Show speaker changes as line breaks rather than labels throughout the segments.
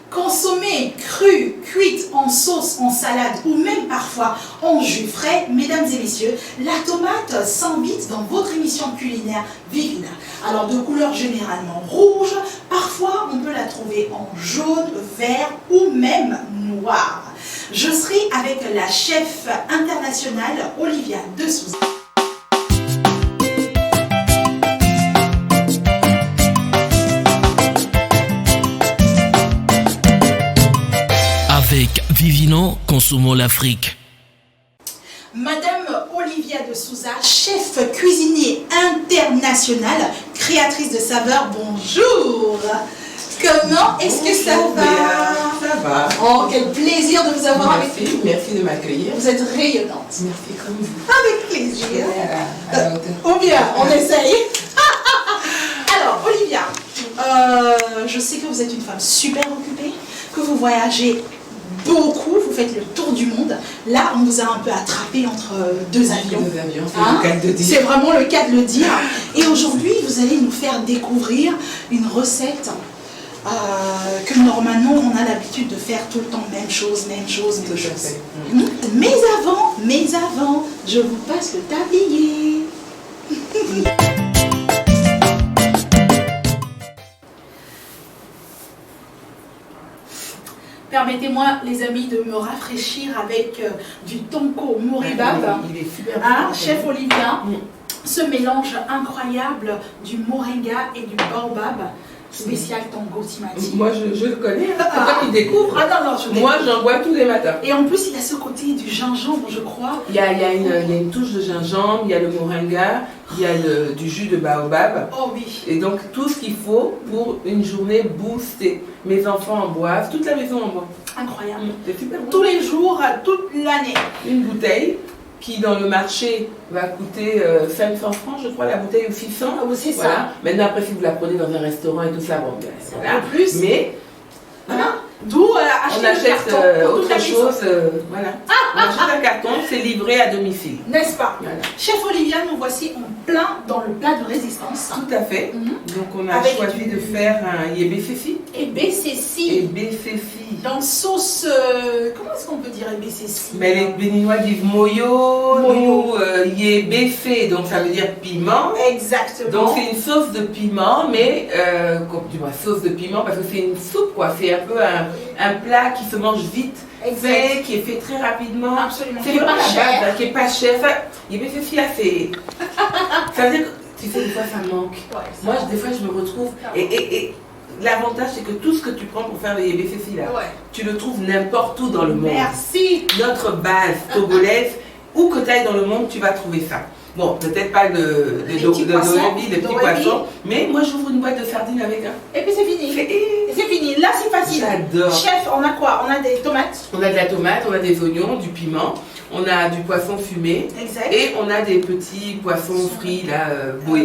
Consommée crue, cuite en sauce, en salade ou même parfois en jus frais, mesdames et messieurs, la tomate s'invite dans votre émission culinaire Vivina. Alors de couleur généralement rouge, parfois on peut la trouver en jaune, vert ou même noir. Je serai avec la chef internationale Olivia de Souza.
Avec Vivino, consommons l'Afrique.
Madame Olivia de Souza, chef cuisinier internationale, créatrice de saveurs, bonjour. Comment est-ce que ça va?
Ça va.
Oh, quel plaisir de vous avoir avec nous.
Merci de m'accueillir.
Vous êtes rayonnante.
Merci comme vous.
Avec plaisir.
À la hauteur.
Ou bien, on essaye. Alors, Olivia, je sais que vous êtes une femme super occupée, que vous voyagez beaucoup, vous faites le tour du monde. Là, on vous a un peu attrapé entre deux avions.
Deux avions, c'est le cas de dire.
C'est vraiment le cas de le dire. Et aujourd'hui, vous allez nous faire découvrir une recette que normalement, on a l'habitude de faire tout le temps. Même chose, même chose, même chose. Mais avant, je vous passe le tablier. Permettez-moi, les amis, de me rafraîchir avec du tonko moribab.
Il est super
Hein,
bon.
chef Olivia, ce mélange incroyable du moringa et du baobab, spécial tonko timati.
Moi, je le connais. C'est toi qui découvre.
Ah non, non, je
Moi, j'en bois tous les matins.
Et en plus, il a ce côté du gingembre, je crois.
Il y a une touche de gingembre, il y a le moringa, il y a du jus de baobab.
Oh oui.
Et donc, tout ce qu'il faut pour une journée boostée. Mes enfants en boivent, toute la maison en boit.
Incroyable.
C'est super bon.
Tous les jours, toute l'année.
Une bouteille qui dans le marché va coûter 500 francs, je crois, la bouteille, ou 600.
Ah oui, c'est
Voilà.
ça.
Maintenant, après, si vous la prenez dans un restaurant et tout ça, bon, ben, voilà.
Un peu plus.
Mais
Voilà. D'où
on
acheter le
achète
carton pour toute
autre
la maison.
chose. Voilà. On achète un carton, c'est livré à domicile.
N'est-ce pas?
Voilà.
Chef Olivia, nous voici en plein dans le plat de résistance.
Tout à fait.
Mhm.
Donc, on a
Avec
choisi de faire un yébé-féfi.
Et BCC.
Yébé-féfi.
Dans sauce, comment est-ce qu'on peut dire BCC?
Mais les Béninois disent moyo, nous, yébé-fé, donc ça veut dire piment.
Exactement.
Donc c'est une sauce de piment, mais du moins sauce de piment parce que c'est une soupe quoi. C'est un peu un plat qui se mange vite, fait, qui est fait très rapidement.
Absolument.
C'est
Qui est
vraiment
pas
la
cher.
base, qui est pas cher. Ça, il y fait là, c'est. Ça veut dire que tu sais des fois ça manque.
Ouais, ça
Moi
va.
des fois je me retrouve
Ça va.
et l'avantage c'est que tout ce que tu prends pour faire le yébé-féfi là,
Ouais.
tu le trouves n'importe où dans le monde.
Merci.
Notre base togolaise, où que tu ailles dans le monde, tu vas trouver ça. Bon, peut-être pas de
Les petits poissons,
les petits
d'Orabi.
poissons, mais moi j'ouvre une boîte de sardines avec un.
Et puis c'est fini. C'est fini. Là, c'est facile.
J'adore.
Chef, on a quoi? On a des tomates.
On a de la tomate, on a des oignons, du piment, on a du poisson fumé
Exact.
et on a des petits poissons frits là,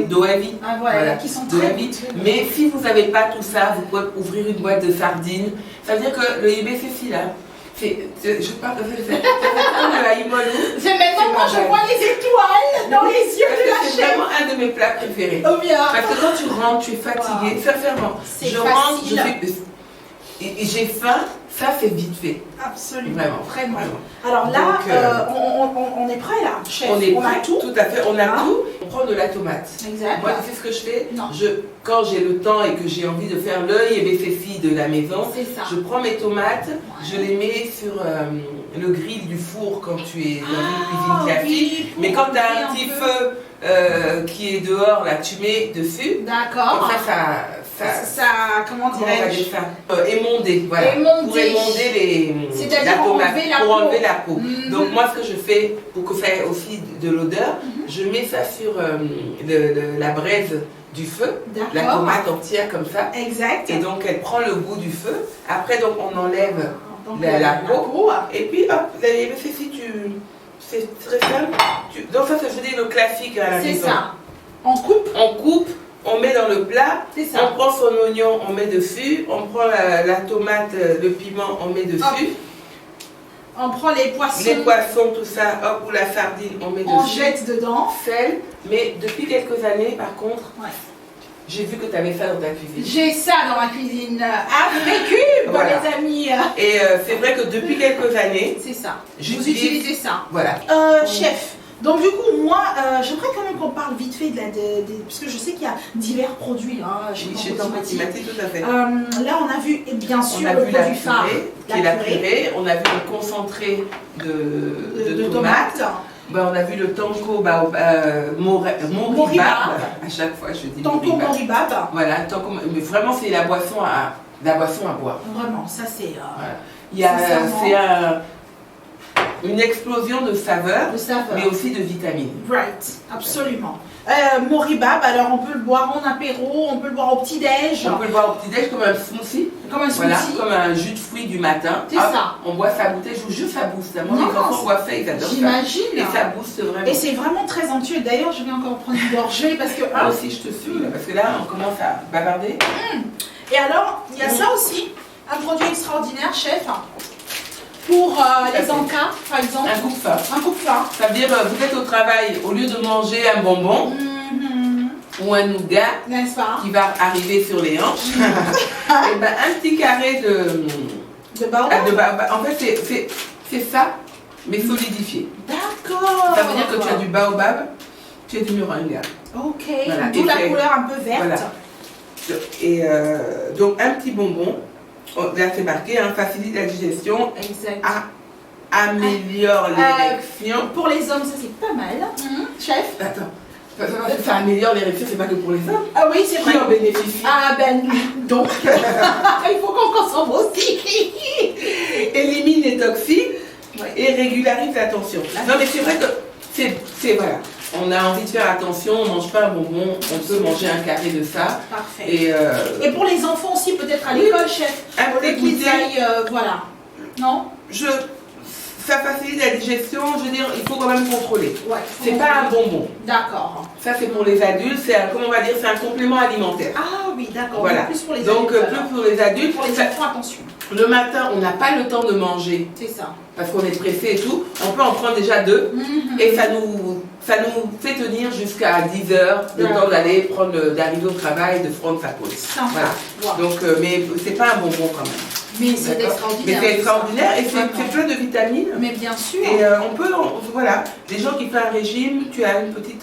d'Oavi.
Ah, voilà, qui sont très
d'Oavi.
bons.
Mais si vous n'avez pas tout ça, vous pouvez ouvrir une boîte de sardines. Ça veut dire que le yébé-féfi là, je parle de la Imolou.
C'est maintenant quand je vois les étoiles dans les yeux de la
C'est
chef.
vraiment un de mes plats préférés.
Oh bien.
Parce que quand tu rentres, tu es fatigué. Sincèrement,
C'est
je rentre,
facile.
et j'ai faim, ça c'est vite fait.
Absolument.
Vraiment.
Alors là,
Donc,
on est prêt là, chef.
On est
a
prêt,
tout.
tout à fait, on a
Hein?
tout. On prend de la tomate.
Exact.
Moi, tu sais ce que je fais?
Non.
Quand j'ai le temps et que j'ai envie de faire l'œil et mes féfis de la maison,
C'est ça.
je prends mes tomates, je les mets sur le grill du four quand tu es dans une cuisine classique.
oui,
Mais quand tu as
couper
un petit
peu.
feu qui est dehors, là, tu mets dessus.
D'accord.
Comme ça,
Comment
comment on va
dirais-je?
dire ça? Émonder, voilà.
Émonder.
Pour émonder
C'est-à-dire
la tomate,
enlever la
pour
peau.
enlever la peau.
Mhm.
Donc moi, ce que je fais, pour que ça ait aussi de l'odeur, je mets ça sur la braise du feu, la
D'accord.
tomate entière comme ça.
Exact.
Et donc elle prend le goût du feu. Après, donc on enlève
Donc,
la peau. Et puis hop, c'est très simple. Donc ça, je dis le classique à la
C'est
maison.
ça. On coupe.
On coupe, on met dans le plat,
C'est ça.
on prend son oignon, on met dessus, on prend la tomate, le piment, on met dessus.
Hop. On prend les poissons.
Les poissons, tout ça, hop, ou la sardine, on met
On
dessus.
jette dedans.
Sel, mais depuis quelques années, par contre,
Ouais.
j'ai vu que tu avais ça dans ta cuisine.
J'ai ça dans ma cuisine. Africube.
Voilà.
les amis.
Et c'est vrai que depuis quelques années,
C'est ça. Vous
j'utilise.
utilisez ça.
Voilà.
Chef, donc du coup, moi, j'aimerais quand même qu'on parle vite fait parce que je sais qu'il y a divers produits
Chez Tanko Timati, tout à fait.
là, on a vu, et bien sûr,
On a
le
vu la
produit phare,
purée, qui est la purée. On a vu le concentré de tomates. Ben, on a vu le Tanko Moribab. À chaque fois, je dis
Tanko
Moribab.
Moribab.
Voilà, mais vraiment, c'est la boisson à boire.
Vraiment, ça c'est
Voilà. C'est une explosion de saveurs,
le saveur.
mais aussi de vitamines.
Right, absolument. Moribab, alors on peut le boire en apéro, on peut le boire au petit-déj.
On peut le boire au petit-déj comme un smoothie.
Comme un
Voilà,
smoothie.
comme un jus de fruits du matin.
C'est
Hop,
ça.
On boit sa bouteille, je vous jure, ça booste. Moi,
Non,
mes enfants boivent ça, ils adorent ça.
J'imagine.
Et ça booste vraiment.
Et c'est vraiment très onctueux. D'ailleurs, je vais encore prendre une gorgée parce que.
Moi aussi, je te suis, là, parce que là, on commence à bavarder.
Et alors, il y a ça aussi, un produit extraordinaire, chef, pour les encas, par exemple.
Un coupe-faim.
Un coupe-faim.
Ça veut dire, vous êtes au travail, au lieu de manger un bonbon ou un nougat
N'est-ce pas?
qui va arriver sur les hanches, et ben, un petit carré
De baobab.
En fait, c'est ça, mais solidifié.
D'accord.
Ça veut dire que tu as du baobab, tu as du moringa.
Ok.
Voilà.
D'où
Et
la
c'est-
couleur un peu verte.
Voilà. Et donc, un petit bonbon, là c'est marqué, facilite la digestion,
Exact.
améliore l'érection.
Pour les hommes, ça c'est pas mal. Chef.
Attends, ça améliore l'érection, c'est pas que pour les hommes.
Ah oui, c'est vrai.
Qui en bénéficie?
Ah ben donc, il faut qu'on consomme aussi.
Élimine les toxines
Ouais.
et régularise la tension. Non mais c'est vrai que c'est voilà. On a envie de faire attention, on ne mange pas un bonbon, on peut manger un carré de ça.
Parfait.
Et
Et pour les enfants aussi, peut-être à l'école, chef.
un
Au lieu
petit
qu'ils
goûter.
aillent, voilà. Non?
Ça facilite la digestion, je veux dire, il faut quand même contrôler.
Ouais.
C'est pas un bonbon.
D'accord.
Ça c'est pour les adultes, comment on va dire, c'est un complément alimentaire.
Ah oui, d'accord.
Voilà.
Plus pour les
Donc
adultes. alors.
plus pour les adultes,
Pour les enfants, attention.
le matin on n'a pas le temps de manger
C'est ça.
parce qu'on est pressé et tout, on peut en prendre déjà 2 et ça nous fait tenir jusqu'à 10 heures, le temps d'arriver au travail, de prendre sa pause.
Sympa.
Voilà.
Wow.
Donc, mais c'est pas un bonbon quand même.
Mais c'est
D'accord.
extraordinaire.
Mais c'est extraordinaire et
Vraiment.
c'est plein de vitamines.
Mais bien sûr.
Et voilà, les gens qui font un régime, tu as un petit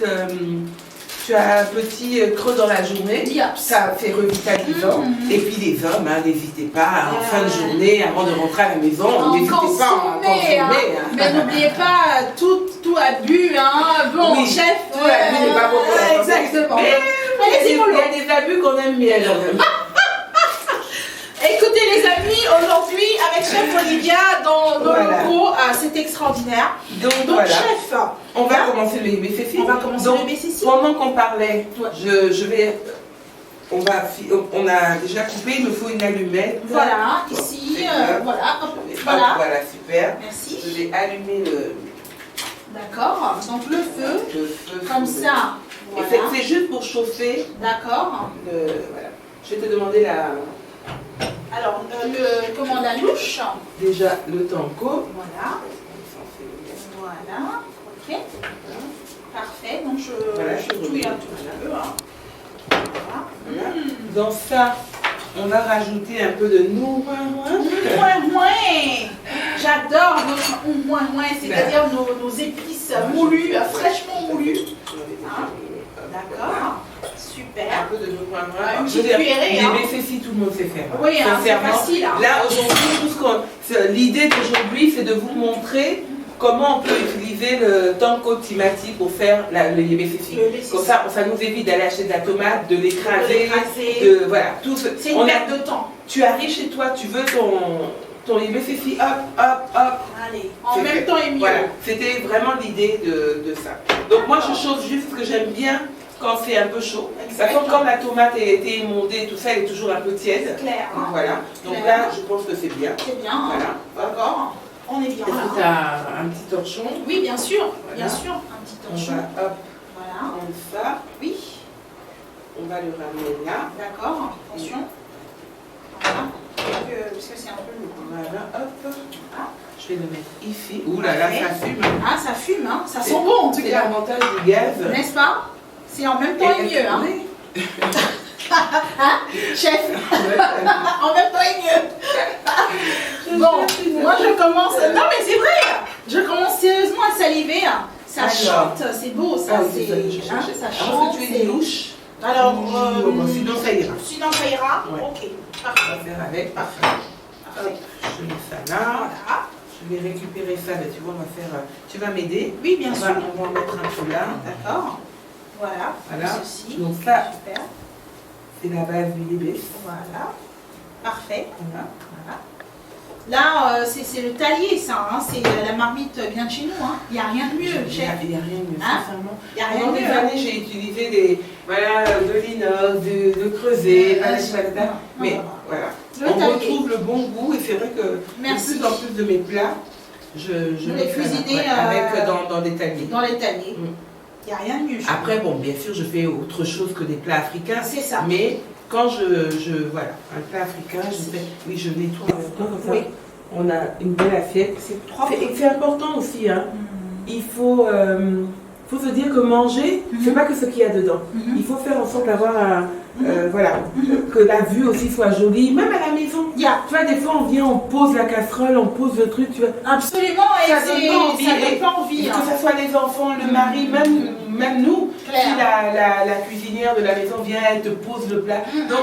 creux dans la journée,
Yep.
ça fait revitalisant. Et puis les hommes, n'hésitez pas, en fin de journée, avant de rentrer à la maison, n'hésitez pas à consommer.
Mais n'oubliez pas, tout abus, bon,
Oui,
chef.
tout abus n'est pas bon pour la santé.
Exactement.
Mais
Allez-y,
il
mollo.
y a des abus qu'on aime bien quand même.
Écoutez les amis, aujourd'hui avec Chef Olivia dans nos
Voilà.
locaux, c'est extraordinaire.
Donc
Donc
voilà,
chef,
on va commencer le BCC.
on va commencer
Donc,
le BCC.
pendant qu'on parlait,
Ouais.
on a déjà coupé, il me faut une allumette.
Voilà,
Bon,
ici,
c'est clair.
voilà, hop,
Hop,
voilà.
voilà, super. Je
Merci.
vais allumer
D'accord, donc le feu,
le feu.
comme
sous
ça,
Et
voilà.
c'est juste pour chauffer
D'accord.
voilà. Je vais te demander
Alors, la louche.
déjà le tanko.
Voilà, voilà, ok. Parfait, donc
Voilà,
je touille un tout petit peu. Voilà.
Voilà. Dans ça, on va rajouter un peu de nourin.
Mouin. J'adore notre mouin, c'est-à-dire nos épices moulues, fraîchement moulues. Hein? D'accord, super.
Un peu de nourin.
Une petite cuillerée,
Les
hein.
BCC, tout le monde sait faire.
Oui, hein, c'est
Sincèrement.
facile. Hein.
Là, aujourd'hui, l'idée d'aujourd'hui, c'est de vous montrer comment on peut utiliser le Tanko Timati pour faire le BCC.
Le BCC.
Comme ça nous évite d'aller acheter de la tomate, de l'écraser, voilà, tout ce.
C'est une perte de temps.
Tu arrives chez toi, tu veux ton BCC, hop.
Allez, en même temps et mieux.
Voilà, c'était vraiment l'idée de ça. Donc moi, je chauffe juste parce que j'aime bien quand c'est un peu chaud. Par contre, quand la tomate a été émondée, tout ça, elle est toujours un peu tiède.
Clair. Hein.
Voilà, donc
Clair.
là, je pense que c'est bien.
C'est bien. Hein.
Voilà.
D'accord. On est bien
Est-ce que tu
là.
as un petit torchon?
Oui, bien sûr.
Voilà.
Bien sûr. Un petit
On
torchon.
va
Voilà.
prendre ça,
Oui.
on va le ramener là.
D'accord. Attention. Voilà. Parce que c'est un peu lourd.
Voilà, hop.
Voilà.
Je vais le mettre ici. Ouh là là, ça fume.
Ah, ça fume, hein. Ça sent bon en tout
C'est
cas.
l'avantage du gaz.
N'est-ce pas? C'est en même temps et mieux, hein.
Oui.
Hein, chef? En même temps et mieux. commence. Non, mais c'est vrai. Je commence sérieusement à saliver. Ça chante, c'est beau, ça. Ça chante.
Tu es louche.
Alors,
sinon ça ira.
Sinon ça ira.
Ouais.
Ok,
On
parfait.
va faire avec.
Parfait.
Je mets ça là.
Voilà.
Je vais récupérer ça. Ben, tu vois, on va faire. Tu vas m'aider.
Oui, bien sûr.
On va en mettre un peu là.
D'accord. Voilà.
Voilà.
Ceci.
Donc ça,
Super.
c'est la base du lébé.
Voilà. Parfait.
Voilà.
Voilà. Là, c'est le talier, ça. Hein. C'est la marmite bien de chez nous. Hein. Il n'y a rien de mieux, chef.
Il n'y a rien de mieux,
Hein?
sincèrement.
Il n'y a rien
Pendant
de
des
mieux.
années, j'ai utilisé de l'inox, de creuset, mais voilà.
Le
On
talier.
retrouve le bon goût et c'est vrai que
Merci.
de plus en plus de mes plats, je
Vous
les
les
fais
cuisinez,
avec dans des taliers.
Dans les taliers.
Mm.
Il n'y a rien de mieux. chef.
Après, bon, bien sûr, je fais autre chose que des plats africains,
C'est ça.
mais quand voilà, un plat africain, je fais, oui, je nettoie.
Oui.
On a une belle assiette.
C'est propre.
C'est important aussi, hein.
Mm.
Il faut se dire que manger, c'est pas que ce qu'il y a dedans.
Mhm.
Il faut faire en sorte d'avoir voilà, que la vue aussi soit jolie, même à la maison.
Yeah.
Tu vois, des fois on vient, on pose la casserole, on pose le truc, tu vois.
Absolument, et
Ça donne pas envie,
ça donne
et-
pas envie.
Et
hein.
que ce soit les enfants, le mari, même nous,
Claire.
si la cuisinière de la maison vient, elle te pose le plat. Donc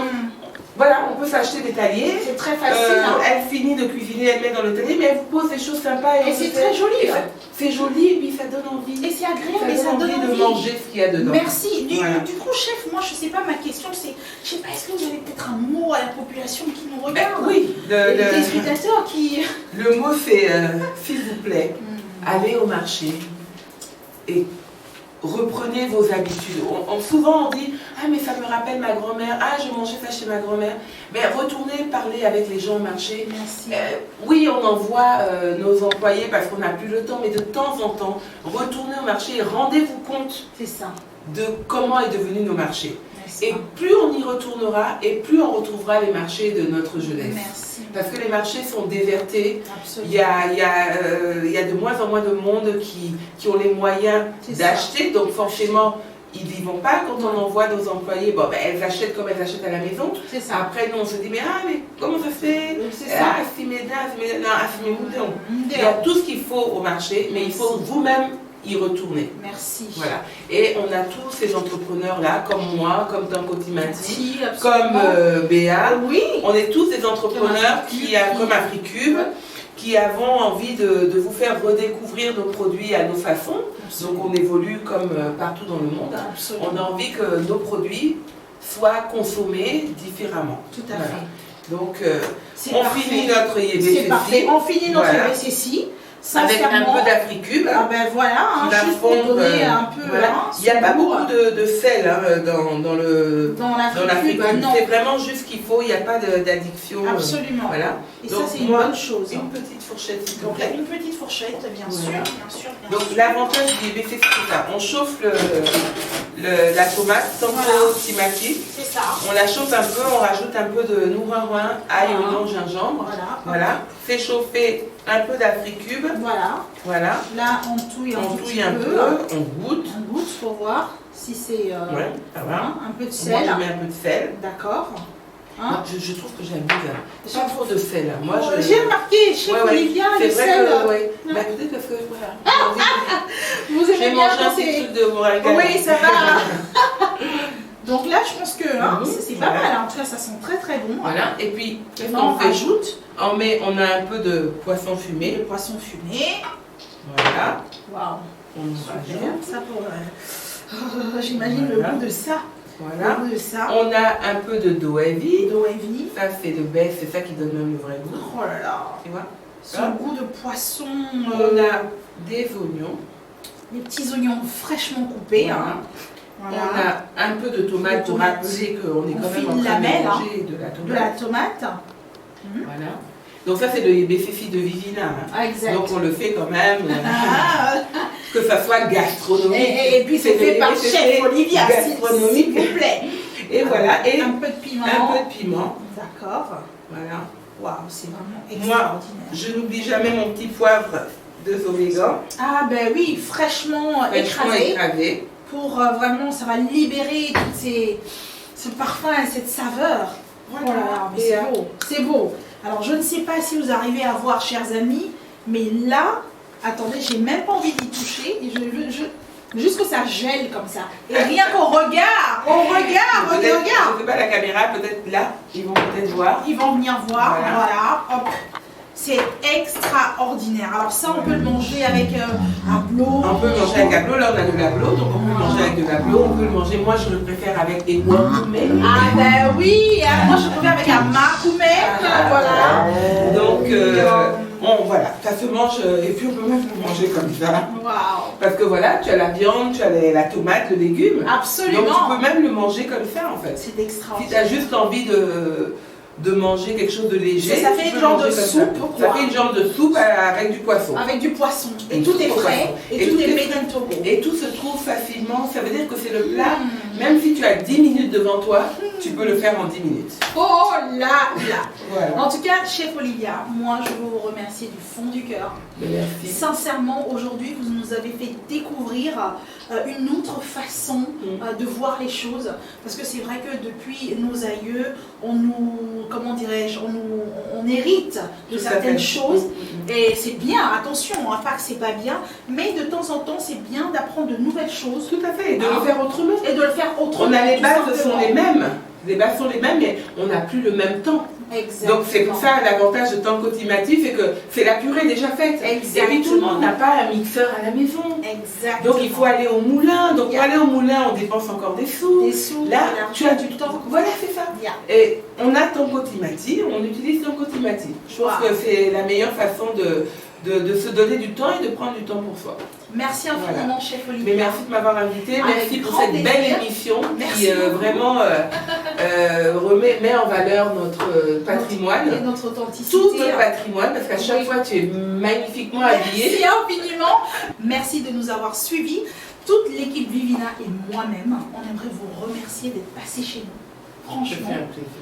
voilà, on peut s'acheter des taliers.
C'est très facile. hein.
Elle finit de cuisiner, elle met dans le talier, mais elle vous pose des choses sympas.
Et c'est très joli.
Et c'est joli et puis ça donne envie.
Et c'est agréable, et ça donne
envie de
envie.
manger ce qu'il y a dedans.
Merci.
Voilà.
Du coup, chef, moi, je sais pas, ma question, c'est, je sais pas, est-ce que vous avez peut-être un mot à la population qui nous
Ben
regarde
oui,
Les téléspectateurs qui...
le mot c'est s'il vous plaît, allez au marché et reprenez vos habitudes. Souvent on dit ah mais ça me rappelle ma grand-mère, ah je mangeais ça chez ma grand-mère. Mais retournez parler avec les gens au marché.
Merci.
Oui, on envoie nos employés parce qu'on n'a plus le temps, mais de temps en temps, retournez au marché et rendez-vous compte
C'est ça.
de comment est devenu nos marchés.
Merci.
Et plus on y retournera et plus on retrouvera les marchés de notre jeunesse.
Merci.
Parce que les marchés sont désertés.
Absolument.
Il y a de moins en moins de monde qui ont les moyens
C'est ça.
d'acheter, donc forcément ils n'y vont pas. Quand on envoie nos employés, bon, ben, elles achètent comme elles achètent à la maison.
C'est ça.
Après nous on se dit mais comment ça se fait?
C'est ça.
Il y a tout ce qu'il faut au marché, mais il faut vous-même y retourner.
Merci.
Voilà. Et on a tous ces entrepreneurs-là, comme moi, comme Tanko Timati,
Merci,
comme
absolument.
Béa.
Oui.
On est tous des entrepreneurs comme Africube, qui avons envie de vous faire redécouvrir nos produits à nos façons. Donc on évolue comme partout dans le monde.
Absolument.
On a envie que nos produits soient consommés différemment.
Tout à
Voilà.
fait.
Donc
C'est
on
parfait.
finit notre
C'est parfait.
YBCC
On finit notre
Voilà.
YBCC.
avec un
Sincèrement.
peu d'Africube.
Ah ben voilà, hein,
qui va
juste pour
fondre,
donner un peu.
voilà.
hein,
Il n'y a
son
pas
goût,
beaucoup de sel hein, dans
dans la
la
fricube,
fricube.
non.
C'est vraiment juste ce qu'il faut, il n'y a pas d'addiction.
Absolument.
Voilà.
Et
Donc,
ça, c'est une
moi,
bonne chose. hein.
Une petite fourchette, s'il te
Donc,
plaît.
une petite fourchette, bien sûr,
Voilà.
bien sûr. Bien
Donc
sûr.
l'avantage du BC c'est ça. On chauffe la tomate sans
Voilà.
trop timati.
C'est ça.
On la chauffe un peu, on rajoute un peu de nourain, ail,
Voilà.
oignon, gingembre.
Voilà.
Voilà. Fait chauffer un peu d'Africube.
Voilà.
Voilà.
Là, on touille un
On
tout
touille
petit
un
peu.
peu, on goûte.
On goûte pour voir si c'est
Ouais, ça va.
un peu de
Moi
sel.
je mets un peu de sel.
D'accord. Hein?
Moi, je trouve que j'aime bien. Pas trop de sel. Hein. Moi, je...
J'ai remarqué, chez
Ouais, ouais.
Olivia,
C'est
le
vrai
sel.
que, ouais.
Non.
Bah, peut-être parce que, voilà.
Vous
J'ai
aimez bien
mangé un
quand
petit
c'est.
truc de Moraga.
Oui, ça va. Donc là, je pense que hein,
Mhm.
c'est pas
Voilà.
mal. En tout cas, ça sent très très bon.
Voilà. Et puis, qu'est-ce
Maintenant,
qu'on
on
fait?
rajoute
On a un peu de poisson
le
fumé.
poisson fumé.
Voilà.
Waouh.
On
Super.
rajoute.
Ça pour. J'imagine
Voilà.
le goût de ça.
Voilà.
Le goût de ça.
On a un peu de doevi.
D'eau heavy.
Ça, c'est de baie. C'est ça qui donne même le vrai goût.
Oh là là.
Tu vois?
Ce goût de poisson.
On a des oignons.
des petits oignons fraîchement coupés.
Voilà.
Hein. Voilà.
On a un peu de tomate pour
tomates.
rappeler qu'on est
On
quand
fait
même en
une
train de
lamelle, hein,
manger de la
De
tomate.
la tomate.
Voilà. Donc ça c'est le BCC de Vivina. Hein.
Ah, exact.
Donc on le fait quand même,
Ah,
que ça soit gastronomique.
et puis c'est fait par chef Olivia, s'il
gastronomique.
vous plaît.
Et voilà, et
Un peu de piment.
un peu de piment.
D'accord.
Voilà.
Waouh, c'est vraiment
Moi,
extraordinaire.
je n'oublie jamais mon petit poivre de Zovégan.
Ah ben oui, fraîchement
Fraîchement
écrasé.
écrasé.
Pour vraiment, ça va libérer tout ce parfum et cette saveur.
Voilà.
Oh là là, mais
Et,
c'est beau, c'est beau. Alors je ne sais pas si vous arrivez à voir, chers amis, Mais là, attendez, j'ai même pas envie d'y toucher. Et juste que ça gèle comme ça. Et rien qu'au regard, regarde.
Je ne sais pas la caméra, peut-être là, ils vont peut-être voir.
Ils vont venir voir, voilà, hop. C'est extraordinaire. Alors ça, on peut le manger avec un blot.
On peut le manger avec un blot. Là, on a de la blot, donc on peut le manger avec de la blot. On peut le manger, moi, je le préfère avec des macoumets.
Ah ben oui, moi, je préfère avec un macoumets. Voilà.
Donc, voilà, ça se mange, et puis on peut même le manger comme ça.
Waouh.
Parce que voilà, tu as la viande, tu as la tomate, le légume.
Absolument.
Donc tu peux même le manger comme ça, en fait.
C'est extraordinaire.
Si tu as juste envie de manger quelque chose de léger.
Ça fait une genre de soupe.
Ça fait une genre de soupe avec du poisson.
Avec du poisson. Et tout est frais. Et tout est made in Togo.
Et tout se trouve facilement. Ça veut dire que c'est le plat. Même si tu as 10 minutes devant toi, tu peux le faire en 10 minutes.
Oh là là.
Voilà.
En tout cas, chef Olivia, moi je veux vous remercier du fond du cœur.
Merci.
Sincèrement, aujourd'hui, vous nous avez fait découvrir une autre façon de voir les choses. Parce que c'est vrai que depuis nos aïeux, on nous, comment dirais-je, on hérite de certaines choses. Et c'est bien, attention, pas que c'est pas bien, mais de temps en temps, c'est bien d'apprendre de nouvelles choses.
Tout à fait, et de le faire autrement.
Et de le faire autrement.
Les bases sont les mêmes. Les bases sont les mêmes, mais on n'a plus le même temps.
Exactement.
Donc c'est pour ça l'avantage de Tanko Timati, c'est que c'est la purée déjà faite.
Exactement.
Et puis tout le monde n'a pas un mixeur à la maison.
Exactement.
Donc il faut aller au moulin. Donc pour aller au moulin, on dépense encore des sous.
Là,
tu as du temps. Voilà, c'est ça. Et on a Tanko Timati, on utilise Tanko Timati. Je pense que c'est la meilleure façon de se donner du temps et de prendre du temps pour soi.
Merci infiniment, chef Olivier.
Mais merci de m'avoir invité. Merci pour cette belle émission qui vraiment met en valeur notre patrimoine.
Et notre authenticité.
Tout notre patrimoine, parce qu'à chaque fois tu es magnifiquement habillée.
Merci infiniment. Merci de nous avoir suivis. Toute l'équipe Vivina et moi-même, on aimerait vous remercier d'être passé chez nous. Franchement,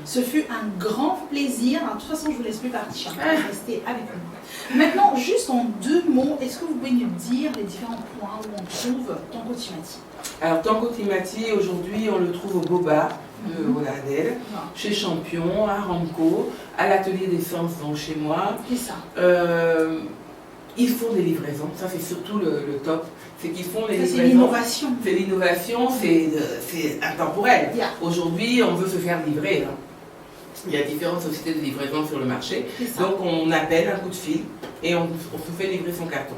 ce fut un grand plaisir. De toute façon, je ne vous laisse plus partir. Restez avec nous. Maintenant, juste en 2 mots, est-ce que vous pouvez nous dire les différents points où on trouve Tanko Timati?
Alors, Tanko Timati, aujourd'hui, on le trouve au Boba de Oladel, chez Champion, à Ramco, à l'atelier d'essence, donc chez moi.
C'est ça.
Ils font des livraisons, ça c'est surtout le top, c'est qu'ils font des livraisons.
C'est l'innovation.
C'est l'innovation, c'est intemporel. Aujourd'hui, on veut se faire livrer. Il y a différentes sociétés de livraison sur le marché. Donc on appelle un coup de fil et on se fait livrer son carton.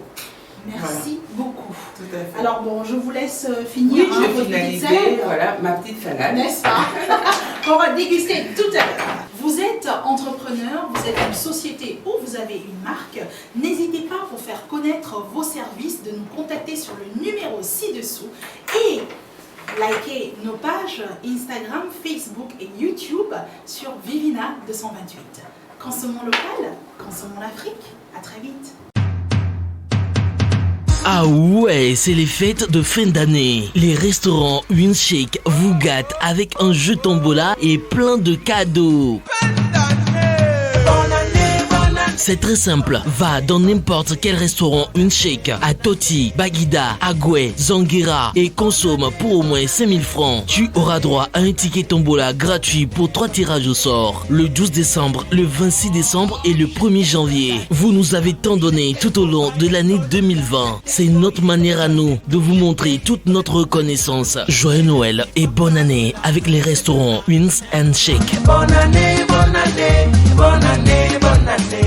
Merci beaucoup.
Tout à fait.
Alors bon, je vous laisse finir.
Oui, je vais finaliser ma petite salade.
N'est-ce pas? On va déguster tout à l'heure. Vous êtes entrepreneur, vous êtes une société ou vous avez une marque. N'hésitez pas pour faire connaître vos services de nous contacter sur le numéro ci-dessous et likez nos pages Instagram, Facebook et YouTube sur Vivina 228. Consommons local, consommons l'Afrique. À très vite.
Ah ouais, c'est les fêtes de fin d'année. Les restaurants Winshake vous gâtent avec un jeu tombola et plein de cadeaux. C'est très simple. Va dans n'importe quel restaurant Winshake à Toti, Baguida, Agoué, Zanguira et consomme pour au moins 5000 francs. Tu auras droit à un ticket tombola gratuit pour 3 tirages au sort. Le 12 décembre, le 26 décembre et le 1er janvier. Vous nous avez tant donné tout au long de l'année 2020. C'est notre manière à nous de vous montrer toute notre reconnaissance. Joyeux Noël et bonne année avec les restaurants Wins and Shake.
Bonne année, bonne année, bonne année, bonne année.